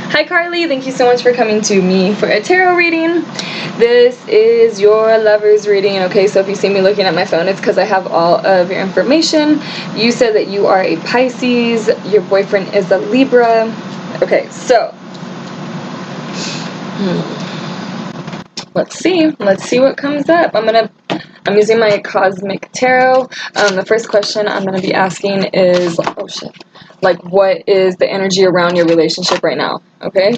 Hi Carly, thank you so much for coming to me for a tarot reading. This is your lover's reading, okay? So if you see me looking at my phone, it's because I have all of your information. You said that you are a Pisces, your boyfriend is a Libra. Okay, so let's see what comes up. I'm using my Cosmic Tarot. The first question I'm gonna be asking is, oh shit, like what is the energy around your relationship right now? Okay,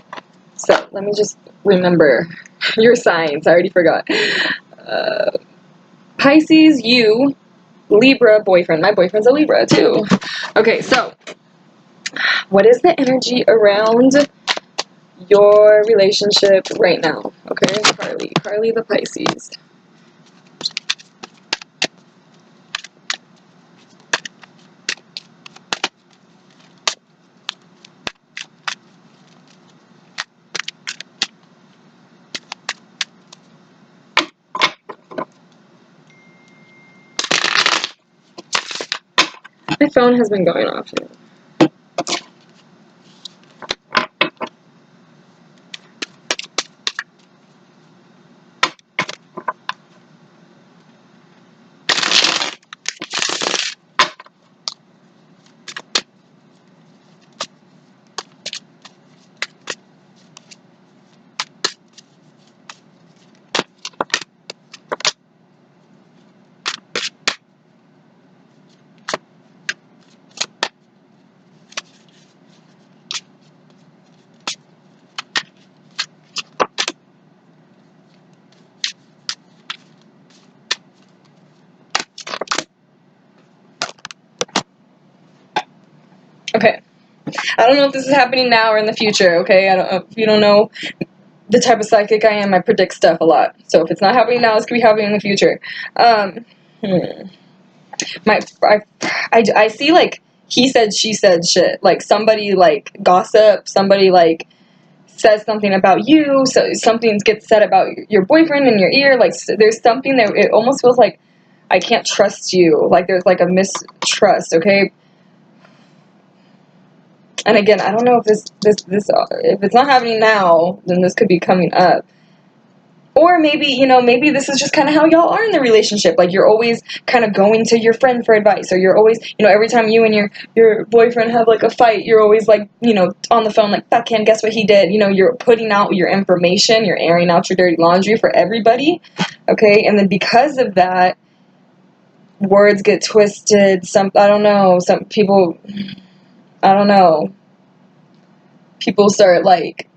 so let me just remember your signs. I already forgot. Pisces, you, Libra, boyfriend. My boyfriend's a Libra too. Okay, so what is the energy around your relationship right now? Okay, Carly the Pisces. My phone has been going off. Okay, I don't know if this is happening now or in the future, okay? I don't know if you don't know the type of psychic I am. I predict stuff a lot. So if it's not happening now, it's going to be happening in the future. I see, like, he said, she said shit. Like, somebody, like, gossip. Somebody, like, says something about you. So something gets said about your boyfriend in your ear. Like, there's something that it almost feels like I can't trust you. Like, there's, like, a mistrust, okay? And again, I don't know if this if it's not happening now, then this could be coming up. Or maybe, maybe this is just kind of how y'all are in the relationship. Like, you're always kind of going to your friend for advice, or you're always, every time you and your boyfriend have, like, a fight, you're always, like, on the phone, like, fuck him, guess what he did? You're putting out your information, you're airing out your dirty laundry for everybody, okay? And then because of that, words get twisted. I don't know, some people, I don't know. People start, like,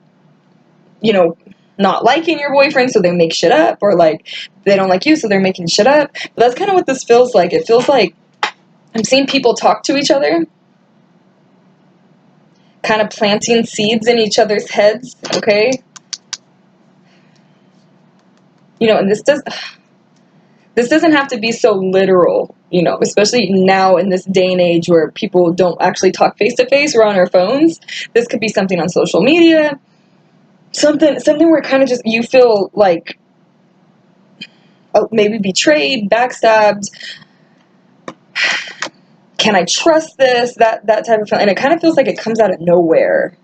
not liking your boyfriend, so they make shit up, or, like, they don't like you, so they're making shit up. But that's kind of what this feels like. It feels like I'm seeing people talk to each other, kind of planting seeds in each other's heads, okay? And this doesn't have to be so literal, especially now in this day and age where people don't actually talk face to face. We're on our phones. This could be something on social media. Something where kind of just you feel like maybe betrayed, backstabbed. Can I trust this? That type of feeling. And it kind of feels like it comes out of nowhere.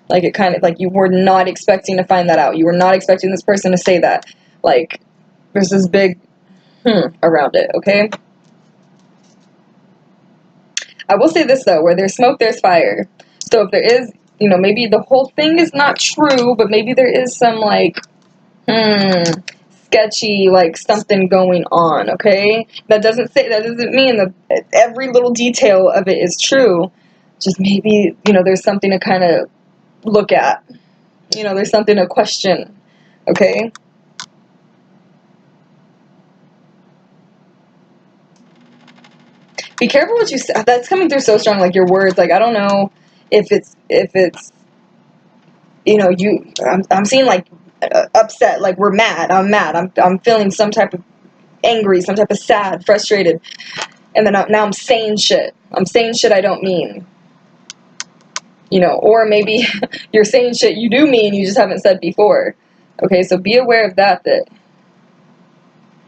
Like, it kind of, like, you were not expecting to find that out. You were not expecting this person to say that. Like, there's this big around it, okay? I will say this, though. Where there's smoke, there's fire. So if there is, maybe the whole thing is not true, but maybe there is some, like, sketchy, like, something going on, okay? That doesn't mean that every little detail of it is true. Just maybe, there's something to kind of look at. There's something to question, okay? Be careful what you say. That's coming through so strong, like, your words. Like, I don't know if it's I'm seeing, like, upset, like, we're mad. I'm mad. I'm feeling some type of angry, some type of sad, frustrated. And then now I'm saying shit. I'm saying shit I don't mean. Or maybe you're saying shit you do mean, you just haven't said before. Okay, so be aware of that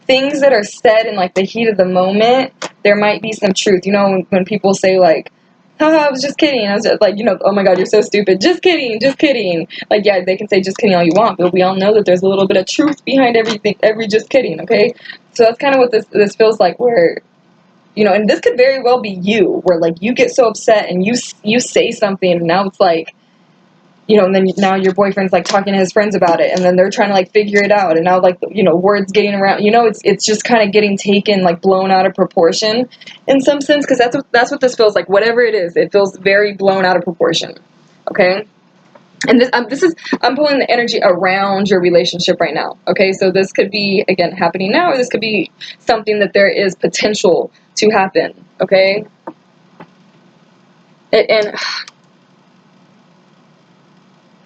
things that are said in, like, the heat of the moment, there might be some truth. When people say, like, haha, I was just kidding. I was just like, oh my god, you're so stupid. Just kidding, just kidding. Like, yeah, they can say just kidding all you want, but we all know that there's a little bit of truth behind everything, every just kidding, okay? So that's kind of what this feels like, where, and this could very well be you, where like you get so upset and you say something, and now it's like, and then now your boyfriend's like talking to his friends about it, and then they're trying to like figure it out, and now like words getting around, it's just kind of getting taken, like blown out of proportion in some sense, because that's what this feels like. Whatever it is, it feels very blown out of proportion. Okay. And I'm pulling the energy around your relationship right now. Okay, so this could be, again, happening now, or this could be something that there is potential to happen. Okay. And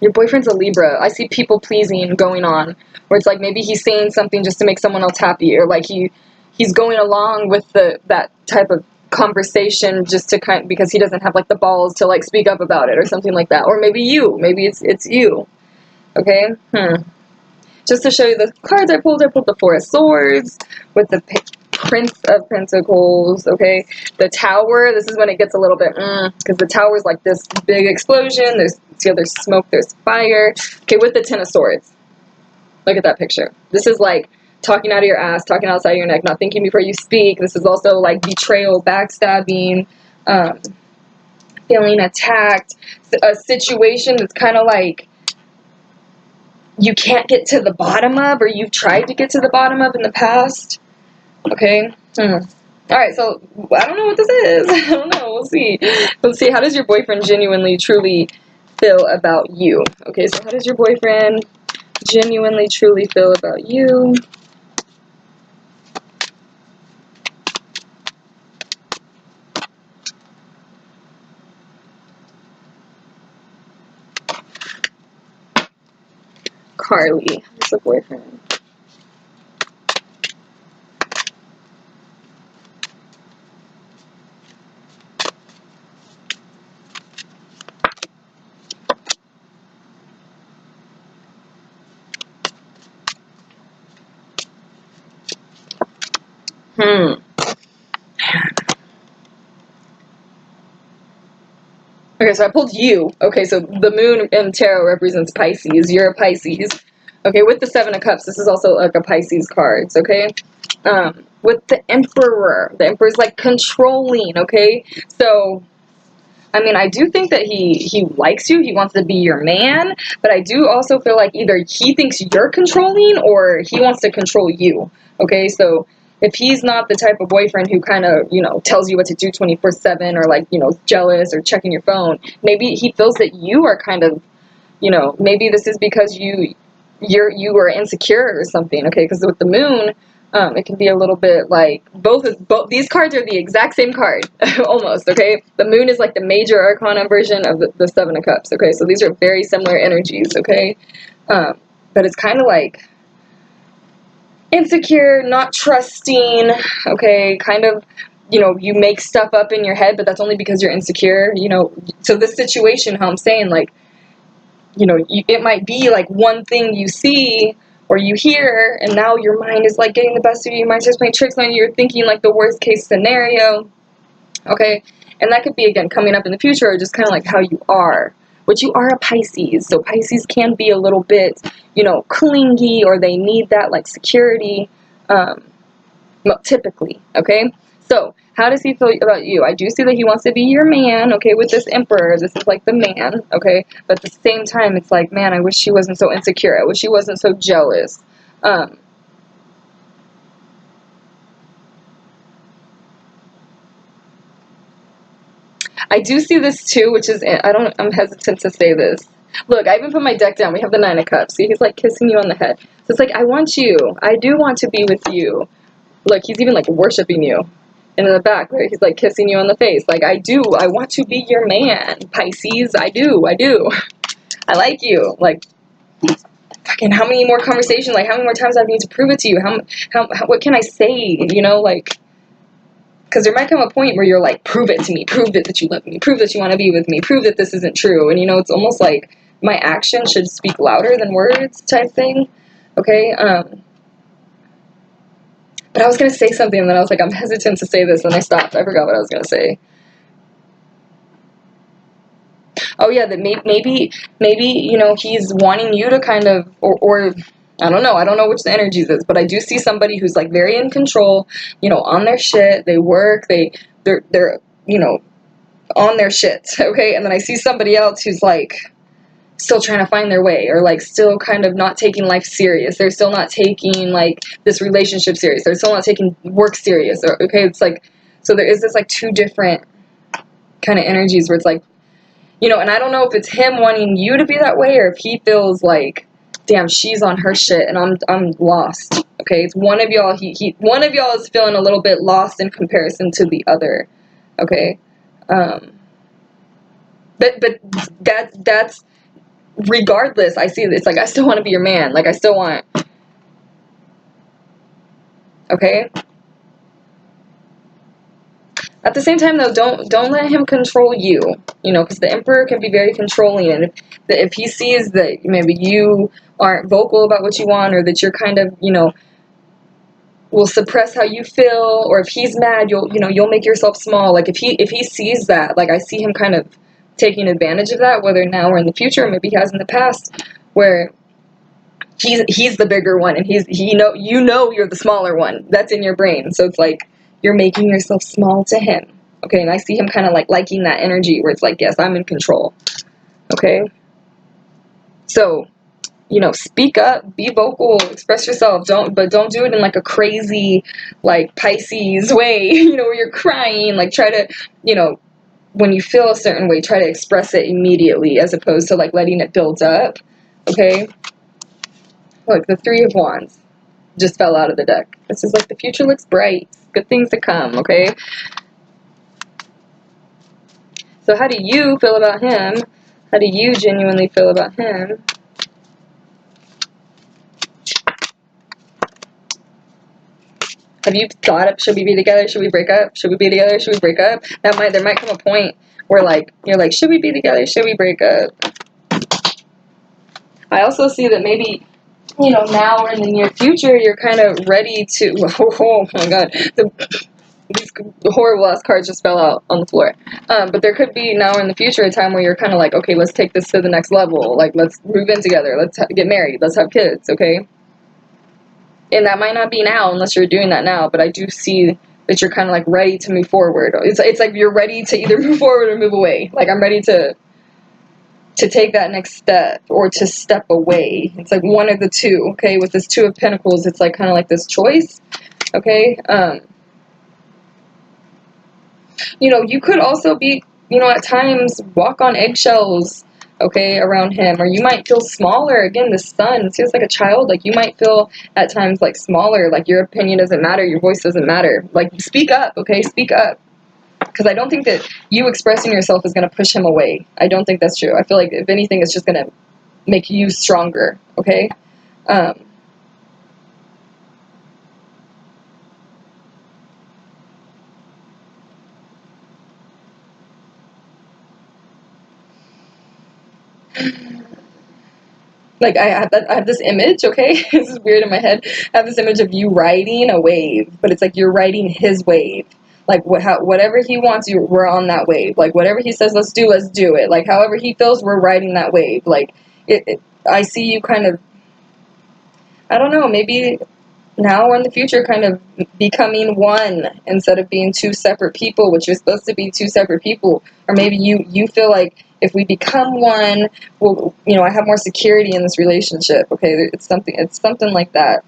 your boyfriend's a Libra. I see people pleasing going on, where it's like maybe he's saying something just to make someone else happy, or like he's going along with that type of conversation just to because he doesn't have like the balls to like speak up about it or something like that. Or maybe it's you. Okay. Just to show you the cards I pulled the Four of Swords with the Prince of Pentacles, okay? The Tower, this is when it gets a little bit, because the Tower is like this big explosion. There's smoke, there's fire. Okay, with the Ten of Swords. Look at that picture. This is like talking out of your ass, talking outside of your neck, not thinking before you speak. This is also like betrayal, backstabbing, feeling attacked. A situation that's kind of like you can't get to the bottom of, or you've tried to get to the bottom of in the past. Okay. Alright, so I don't know what this is. I don't know. We'll see. Let's see. How does your boyfriend genuinely, truly feel about you? Okay, so how does your boyfriend genuinely, truly feel about you? Carly. How's the boyfriend? Okay, so I pulled you. Okay, so the moon in tarot represents Pisces. You're a Pisces. Okay, with the Seven of Cups, this is also like a Pisces cards, okay? With the the Emperor's like controlling, okay? So, I mean, I do think that he likes you. He wants to be your man, but I do also feel like either he thinks you're controlling or he wants to control you, okay? So, if he's not the type of boyfriend who kind of, tells you what to do 24/7, or like, jealous or checking your phone, maybe he feels that you are kind of, maybe this is because you are insecure or something, okay? Because with the moon, it can be a little bit like both these cards are the exact same card almost, okay? The moon is like the major arcana version of the Seven of Cups, okay? So these are very similar energies, okay? But it's kind of like insecure, not trusting, okay? Kind of, you make stuff up in your head, but that's only because you're insecure, So this situation, how I'm saying, like, it might be like one thing you see or you hear, and now your mind is like getting the best of you. Your mind starts playing tricks on you. You're thinking like the worst case scenario, okay? And that could be, again, coming up in the future, or just kind of like how you are. Which you are a Pisces, so Pisces can be a little bit, clingy, or they need that like security, typically, okay? So, how does he feel about you? I do see that he wants to be your man, okay, with this Emperor. This is like the man, okay? But at the same time, it's like, man, I wish she wasn't so insecure. I wish she wasn't so jealous. I do see this too, which is, I'm hesitant to say this. Look, I even put my deck down. We have the Nine of Cups. See, he's like kissing you on the head. So it's like, I want you. I do want to be with you. Look, he's even like worshiping you. And in the back, right, he's like kissing you on the face. Like, I want to be your man, Pisces. I do. I like you. Like, fucking, how many more conversations? Like, how many more times do I need to prove it to you? What can I say? Like, because there might come a point where you're like, prove it to me. Prove it that you love me. Prove that you want to be with me. Prove that this isn't true. And it's almost like my action should speak louder than words type thing. Okay. But I was going to say something, and then I was like, I'm hesitant to say this, and I stopped. I forgot what I was going to say. oh yeah, that maybe, you know, he's wanting you to kind of, or I don't know which the energies is, but I do see somebody who's like very in control, you know, on their shit, they work, they're, you know, on their shit, okay? And then I see somebody else who's like still trying to find their way, or like still kind of not taking life serious. They're still not taking like this relationship serious. They're still not taking work serious. Or, okay, it's like, so there is this like two different kind of energies where it's like, you know, and I don't know if it's him wanting you to be that way, or if he feels like, damn, she's on her shit and I'm lost. Okay, it's one of y'all. One of y'all is feeling a little bit lost in comparison to the other. Okay, but that's regardless. I see it's like I still want to be your man. Like I still want. Okay. At the same time, though, don't let him control you. You know, because the Emperor can be very controlling, and if he sees that maybe you aren't vocal about what you want, or that you're kind of, you know, will suppress how you feel, or if he's mad, you'll make yourself small. Like if he sees that, like I see him kind of taking advantage of that, whether now or in the future, or maybe he has in the past, where he's the bigger one, and you know you're the smaller one. That's in your brain, so it's like you're making yourself small to him. Okay, and I see him kind of like liking that energy where it's like, yes, I'm in control. Okay, so, you know, speak up, be vocal, express yourself. Don't do it in like a crazy, like Pisces way, you know, where you're crying. Like try to, you know, when you feel a certain way, try to express it immediately as opposed to like letting it build up. Okay, look, the Three of Wands just fell out of the deck. This is like the future looks bright, good things to come. Okay, so how do you feel about him? How do you genuinely feel about him? Have you thought of, should we be together? Should we break up? Should we be together? Should we break up? There might come a point where like, you're like, should we be together? Should we break up? I also see that maybe, you know, now or in the near future, you're kind of ready to, oh my God, these horrible ass cards just fell out on the floor. But there could be now or in the future a time where you're kind of like, okay, let's take this to the next level. Like, let's move in together. Let's get married. Let's have kids. Okay. And that might not be now unless you're doing that now, but I do see that you're kind of like ready to move forward. It's like you're ready to either move forward or move away. Like I'm ready to take that next step or to step away. It's like one of the two. Okay, with this Two of Pentacles, it's like kind of like this choice. Okay, you know, you could also be, you know, at times walk on eggshells, okay, around him, or you might feel smaller. Again, the Sun feels like a child. Like you might feel at times like smaller, like your opinion doesn't matter, your voice doesn't matter. Like speak up, okay, speak up. Because I don't think that you expressing yourself is going to push him away. I don't think that's true. I feel like if anything, it's just going to make you stronger, okay? Like I have this image, okay? This is weird in my head. I have this image of you riding a wave, but it's like you're riding his wave. Like whatever he wants, we're on that wave. Like whatever he says, let's do it. Like however he feels, we're riding that wave. Like I see you kind of, I don't know, maybe now or in the future kind of becoming one instead of being two separate people, which you're supposed to be two separate people. Or maybe you feel like if we become one, well, you know, I have more security in this relationship. Okay, it's something like that.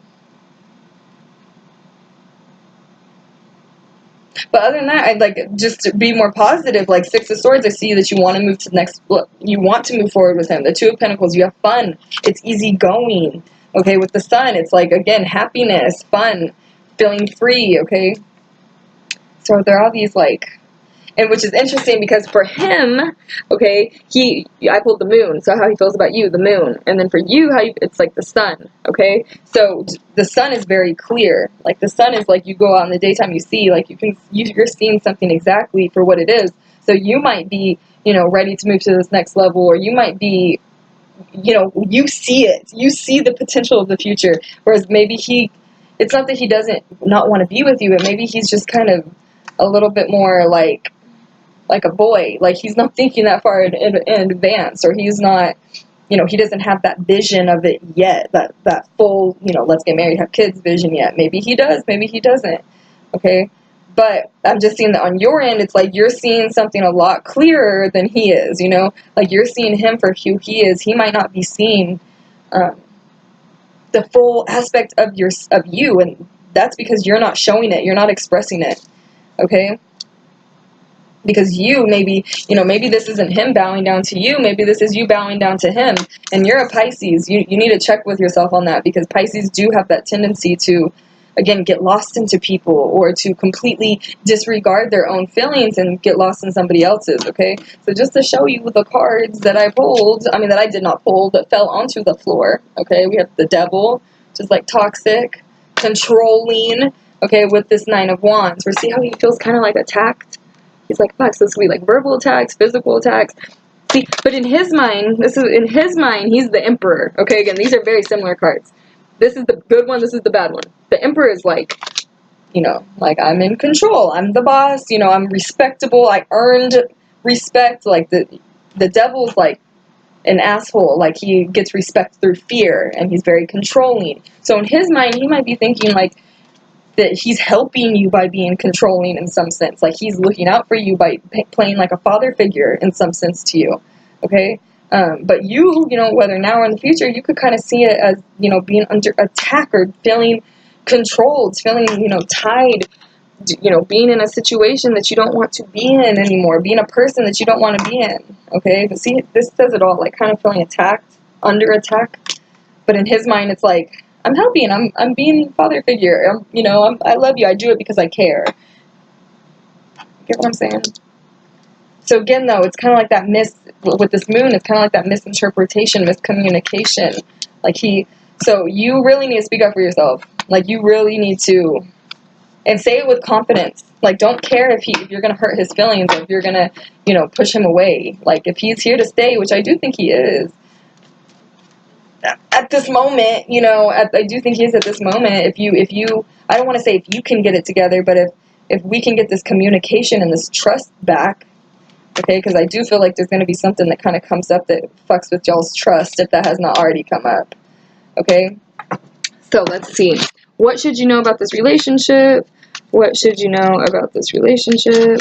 But other than that, I'd like just to be more positive. Like Six of Swords, I see that you want to move to the next. You want to move forward with him. The Two of Pentacles, you have fun. It's easy going. Okay, with the Sun, it's like again happiness, fun, feeling free. Okay, so there are these like, and which is interesting because for him, okay, I pulled the Moon. So how he feels about you, the Moon, and then for you, it's like the Sun. Okay, so the Sun is very clear. Like the Sun is like you go out in the daytime, you see, like you're seeing something exactly for what it is. So you might be, you know, ready to move to this next level, or you might be, you know, you see it, you see the potential of the future. Whereas maybe it's not that he doesn't not want to be with you, but maybe he's just kind of a little bit more like like a boy. Like, he's not thinking that far in advance, or he's not, he doesn't have that vision of it yet, that full, let's get married, have kids vision yet. Maybe he does, maybe he doesn't, okay? But I'm just seeing that on your end, it's like you're seeing something a lot clearer than he is, like you're seeing him for who he is. He might not be seeing the full aspect of you, and that's because you're not showing it, you're not expressing it, okay? Because you maybe this isn't him bowing down to you, maybe this is you bowing down to him. And you're a Pisces. You need to check with yourself on that, because Pisces do have that tendency to, again, get lost into people, or to completely disregard their own feelings and get lost in somebody else's, okay? So just to show you the cards that I pulled, that I did not pull, but fell onto the floor, okay? We have the Devil, which is like toxic, controlling, okay, with this Nine of Wands. We see how he feels kind of like attacked. He's like, fuck, so sweet, like verbal attacks, physical attacks. See, but in his mind, he's the Emperor. Okay, again, these are very similar cards. This is the good one, this is the bad one. The Emperor is like, like, I'm in control, I'm the boss, I'm respectable, I earned respect. Like, the Devil's like an asshole, like, he gets respect through fear, and he's very controlling. So in his mind, he might be thinking like, that he's helping you by being controlling in some sense. Like, he's looking out for you by playing like a father figure in some sense to you, okay? But you, whether now or in the future, you could kind of see it as, being under attack, or feeling controlled, feeling, tied, being in a situation that you don't want to be in anymore, being a person that you don't want to be in, okay? But see, this says it all, like, kind of feeling attacked, under attack. But in his mind, it's like, I'm helping, I'm being father figure, I love you, I do it because I care. Get what I'm saying? So again, though, it's kind of like that with this moon, it's kind of like that misinterpretation, miscommunication. Like, so you really need to speak up for yourself. Like, you really need to, and say it with confidence. Like, don't care if you're going to hurt his feelings, or if you're going to, push him away. Like, if he's here to stay, which I do think he is, at this moment, I do think he is at this moment. If you, I don't want to say if you can get it together, but if we can get this communication and this trust back, okay, because I do feel like there's going to be something that kind of comes up that fucks with y'all's trust, if that has not already come up, okay? So let's see. What should you know about this relationship? What should you know about this relationship?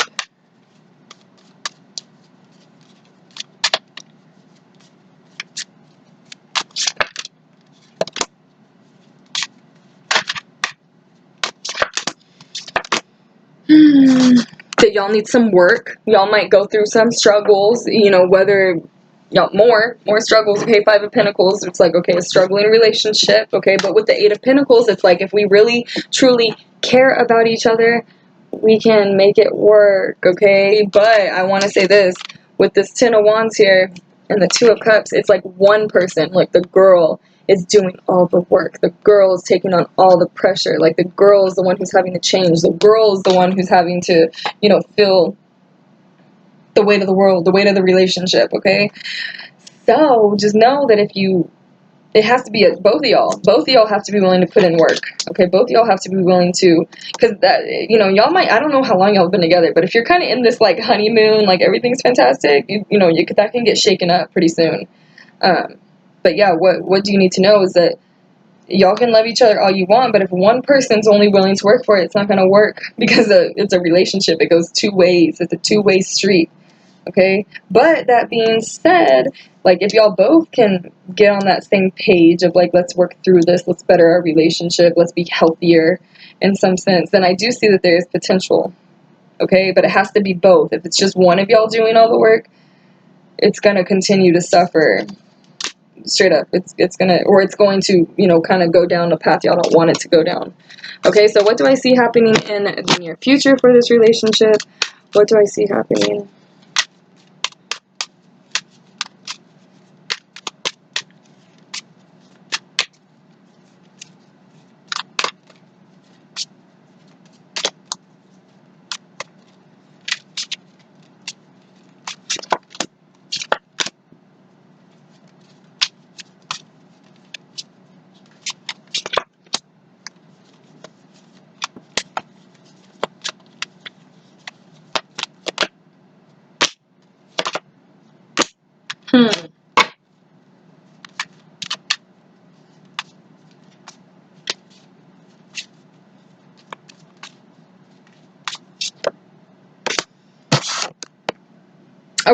That y'all need some work. Y'all might go through some struggles, whether y'all more struggles. Okay, Five of Pentacles, it's like, okay, a struggling relationship, okay? But with the Eight of Pentacles, it's like, if we really truly care about each other, we can make it work, okay? But I want to say this, with this Ten of Wands here and the Two of Cups, it's like one person, like the girl, is doing all the work. The girl is taking on all the pressure. Like, the girl is the one who's having to change. The girl is the one who's having to, feel the weight of the world, the weight of the relationship, okay? So just know that it has to be both of y'all. Both of y'all have to be willing to put in work, okay? Both of y'all have to be willing to, because that, y'all might, I don't know how long y'all have been together, but if you're kind of in this, like, honeymoon, like, everything's fantastic, that can get shaken up pretty soon. But yeah, what do you need to know is that y'all can love each other all you want, but if one person's only willing to work for it, it's not going to work, because it's a relationship. It goes two ways. It's a two-way street, okay? But that being said, like, if y'all both can get on that same page of, like, let's work through this, let's better our relationship, let's be healthier in some sense, then I do see that there is potential, okay? But it has to be both. If it's just one of y'all doing all the work, it's going to continue to suffer. Straight up, it's going to kind of go down a path y'all don't want it to go down. Okay, so what do I see happening in the near future for this relationship? What do I see happening?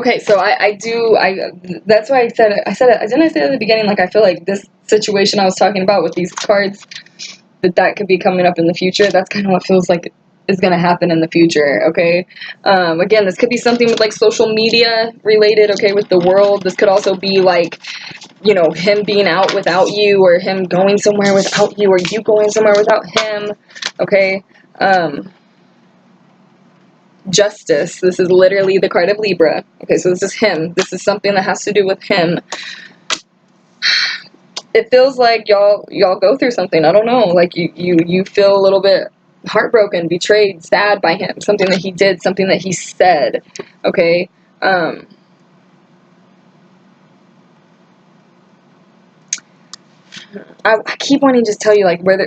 Okay, so that's why didn't I say at the beginning, like, I feel like this situation I was talking about with these cards, that could be coming up in the future. That's kind of what feels like is going to happen in the future. Okay. Again, this could be something with like social media related. Okay. With the world. This could also be like, him being out without you, or him going somewhere without you, or you going somewhere without him. Okay. Justice. This is literally the card of Libra. Okay. So this is him. This is something that has to do with him. It feels like y'all go through something. I don't know. Like you feel a little bit heartbroken, betrayed, sad by him. Something that he did, something that he said. Okay. I keep wanting to just tell you, like, where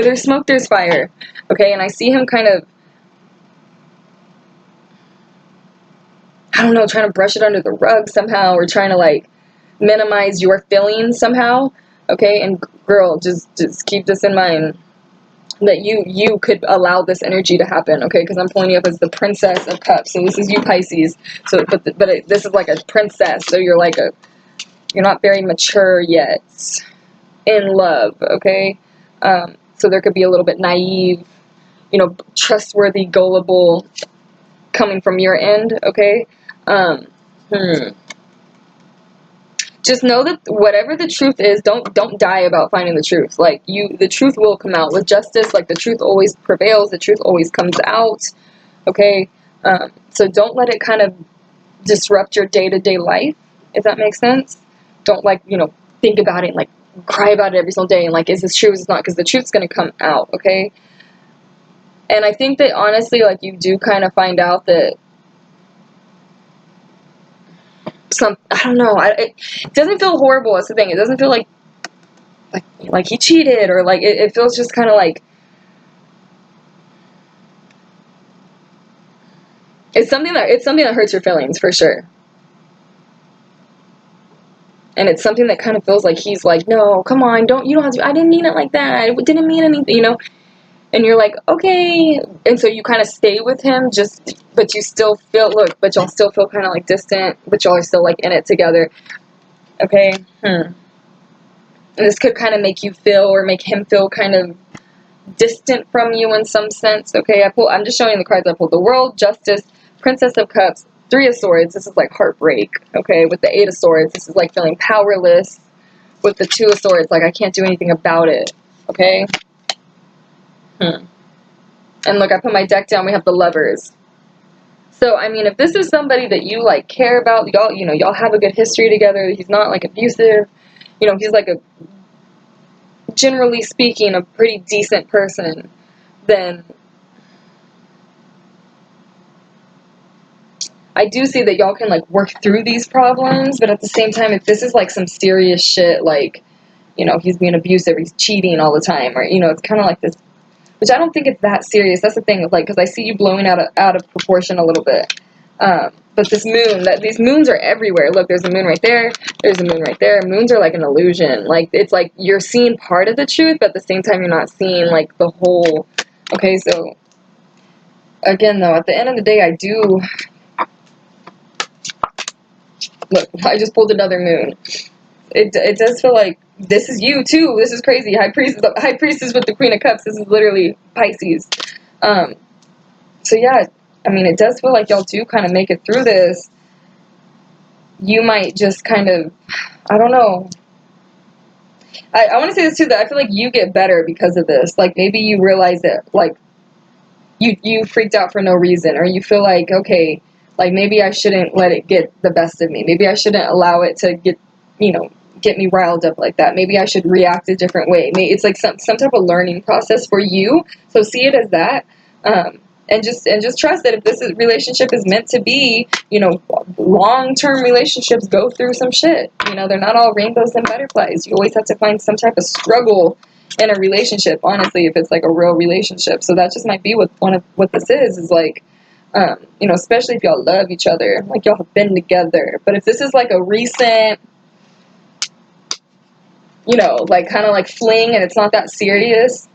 there's smoke, there's fire. Okay. And I see him kind of, I don't know, trying to brush it under the rug somehow, or trying to like minimize your feelings somehow. Okay. And girl, just keep this in mind, that you could allow this energy to happen. Okay, because I'm pulling you up as the Princess of Cups. So this is you, Pisces. So this is like a princess. So you're not very mature yet in love. Okay. So there could be a little bit naive, trustworthy, gullible coming from your end. Okay. Just know that whatever the truth is, don't die about finding the truth. Like, the truth will come out with justice. Like, the truth always prevails. The truth always comes out. Okay. So don't let it kind of disrupt your day-to-day life, if that makes sense. Don't think about it and like cry about it every single day and like, is this true? Is this not? Because the truth's going to come out. Okay. And I think that honestly, like, you do kind of find out that I don't know. It doesn't feel horrible. That's the thing. It doesn't feel like he cheated, or like it feels just kind of like it's something that hurts your feelings for sure. And it's something that kind of feels like he's like, no, come on, you don't have to. I didn't mean it like that. It didn't mean anything, And you're like, okay. And so you kind of stay with him, but you still feel, but y'all still feel kind of like distant, but y'all are still like in it together. Okay. And this could kind of make you feel, or make him feel kind of distant from you in some sense. Okay. I'm just showing you the cards I pulled. The World, Justice, Princess of Cups, Three of Swords. This is like heartbreak. Okay. With the Eight of Swords, this is like feeling powerless. With the Two of Swords, like, I can't do anything about it. Okay. And look, I put my deck down. We have the Lovers. So, I mean, if this is somebody that you like care about, y'all have a good history together. He's not like abusive. He's like generally speaking, a pretty decent person. Then I do see that y'all can like work through these problems. But at the same time, if this is like some serious shit, like, he's being abusive, he's cheating all the time, or it's kind of like this. Which I don't think it's that serious. That's the thing, like, because I see you blowing out of proportion a little bit. But these moons are everywhere. Look, there's a moon right there. There's a moon right there. Moons are like an illusion. Like, it's like you're seeing part of the truth, but at the same time, you're not seeing like the whole. Okay, so again, though, at the end of the day, I do. Look, I just pulled another moon. It does feel like this is you too. This is crazy. High priestess with the Queen of Cups. This is literally Pisces. So yeah, I mean, it does feel like y'all do kind of make it through this. You might just kind of, I don't know. I want to say this too, that I feel like you get better because of this. Like, maybe you realize that, like, you freaked out for no reason, or you feel like, okay, like, maybe I shouldn't let it get the best of me. Maybe I shouldn't allow it to get me riled up like that. Maybe I should react a different way. Maybe it's like some type of learning process for you. So see it as that. And just trust that if relationship is meant to be, long-term relationships go through some shit. They're not all rainbows and butterflies. You always have to find some type of struggle in a relationship, honestly, if it's like a real relationship. So that just might be what this is like, especially if y'all love each other, like y'all have been together. But if this is like a recent, like kind of like fling and it's not that serious,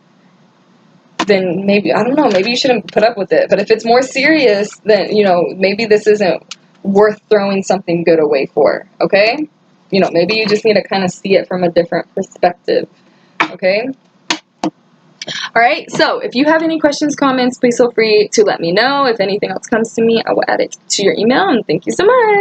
then maybe, I don't know, maybe you shouldn't put up with it. But if it's more serious, then, maybe this isn't worth throwing something good away for, okay? You know, maybe you just need to kind of see it from a different perspective, okay? All right, so if you have any questions, comments, please feel free to let me know. If anything else comes to me, I will add it to your email, and thank you so much.